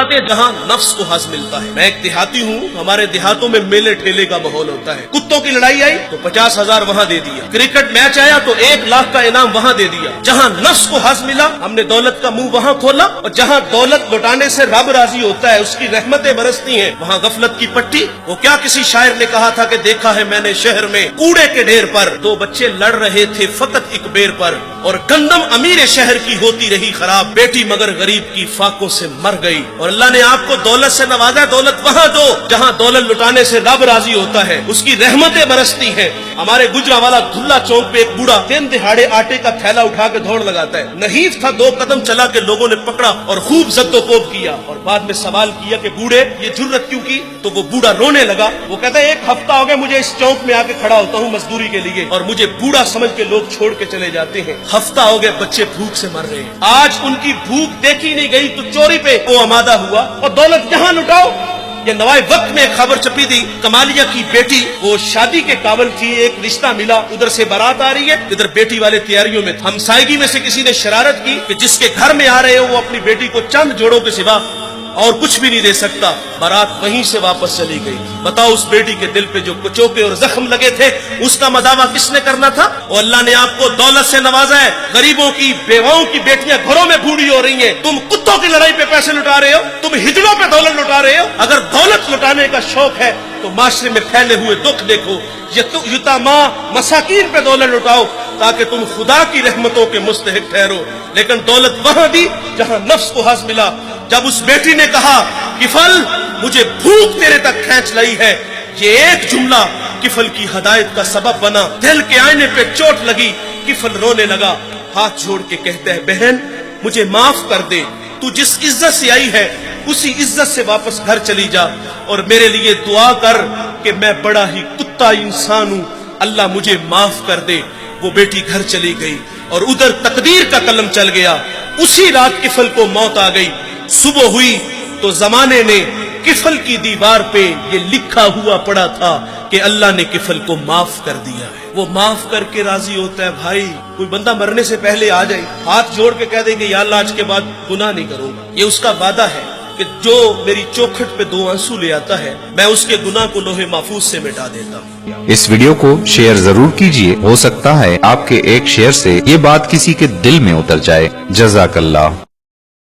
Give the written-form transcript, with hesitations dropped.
بتاتے ہیں جہاں نفس کو حظ ملتا ہے. میں ایک دیہاتی ہوں, ہمارے دیہاتوں میں میلے ٹھیلے کا ماحول ہوتا ہے. کتوں کی لڑائی آئی تو 50,000 وہاں دے دیا, کرکٹ میچ آیا تو 1 لاکھ کا انعام وہاں دے دیا. جہاں نفس کو حظ ملا ہم نے دولت کا منہ وہاں کھولا, اور جہاں دولت لوٹانے سے رب راضی ہوتا ہے, اس کی رحمتیں برستی ہیں, وہاں غفلت کی پٹی. وہ کیا کسی شاعر نے کہا تھا کہ دیکھا ہے میں نے شہر میں کوڑے کے ڈھیر پر 2 بچے لڑ رہے تھے فقط ایک بیر پر, اور گندم امیر شہر کی ہوتی رہی خراب, بیٹی مگر غریب کی فاقوں سے مر گئی. اور اللہ نے آپ کو دولت سے نوازا, دولت وہاں دو جہاں دولت لٹانے سے رب راضی ہوتا ہے, اس کی رحمتیں برستی ہیں. ہمارے گجرانوالہ دھلا چوک پہ ایک بوڑھا 3 دہاڑے آٹے کا تھیلا اٹھا کے دوڑ لگاتا ہے. نحیف تھا, 2 قدم چلا کے لوگوں نے پکڑا اور خوب زد و کوب کیا, اور بعد میں سوال کیا کہ بوڑھے یہ جرت کیوں کی؟ تو وہ بوڑھا رونے لگا. وہ کہتا ہے 1 ہفتہ ہو گیا مجھے اس چوک میں آ کے کھڑا ہوتا ہوں مزدوری کے لیے, اور مجھے بوڑھا سمجھ کے لوگ چھوڑ کے چلے جاتے ہیں. ہفتہ ہو گیا بچے بھوک سے مر رہے ہیں. آج ان کی بھوک دیکھی نہیں گئی تو چوری پہ وہ آمادہ ہوا, اور دولت جہاں لٹاؤ. یہ نوائے وقت میں ایک خبر چھپی تھی, کمالیہ کی بیٹی وہ شادی کے قابل تھی, ایک رشتہ ملا, ادھر سے بارات آ رہی ہے, ادھر بیٹی والے تیاریوں میں. ہمسائیگی میں سے کسی نے شرارت کی کہ جس کے گھر میں آ رہے ہو وہ اپنی بیٹی کو چند جوڑوں کے سوا اور کچھ بھی نہیں دے سکتا. بارات وہیں سے واپس چلی گئی. بتاؤ اس بیٹی کے دل پہ جو کچوکے اور زخم لگے تھے اس کا مداوع کس نے کرنا تھا؟ اور اللہ نے آپ کو دولت سے نوازا ہے. غریبوں کی بیواؤں کی بیٹیاں گھروں میں بوڑھی ہو رہی ہیں, تم کتوں کی لڑائی پہ پیسے لٹا رہے ہو, تم ہجڑوں پہ دولت لٹا رہے ہو. اگر دولت لٹانے کا شوق ہے تو معاشرے میں پھیلے ہوئے دکھ دیکھو. یتاما مساکین پہ دولت لٹاؤ تاکہ تم خدا کی رحمتوں کے مستحق ٹھہرو. لیکن دولت وہاں دی جہاں نفس کو حظ ملا. جب اس بیٹی نے کہا کفل مجھے بھوک تیرے تک کھینچ لائی ہے, یہ ایک جملہ کفل کی ہدایت کا سبب بنا. دل کے آئینے پہ چوٹ لگی, کفل رونے لگا, ہاتھ جوڑ کے کہتا ہے بہن مجھے معاف کر دے, تو جس عزت سے آئی ہے اسی عزت سے واپس گھر چلی جا, اور میرے لیے دعا کر کہ میں بڑا ہی کتا انسان ہوں, اللہ مجھے معاف کر دے. وہ بیٹی گھر چلی گئی اور ادھر تقدیر کا قلم چل گیا. اسی رات کفل کو موت آ گئی. صبح ہوئی تو زمانے نے کفل کی دیوار پہ یہ لکھا ہوا پڑا تھا کہ اللہ نے کفل کو معاف کر دیا ہے. وہ معاف کر کے راضی ہوتا ہے. بھائی کوئی بندہ مرنے سے پہلے آ جائے, ہاتھ جوڑ کے کہہ دے کہ یا اللہ آج کے بعد گناہ نہیں کروں گا, یہ اس کا وعدہ ہے کہ جو میری چوکھٹ پہ 2 آنسو لے آتا ہے میں اس کے گناہ کو لوح محفوظ سے مٹا دیتا ہوں. اس ویڈیو کو شیئر ضرور کیجئے, ہو سکتا ہے آپ کے ایک شیئر سے یہ بات کسی کے دل میں اتر جائے. جزاک اللہ.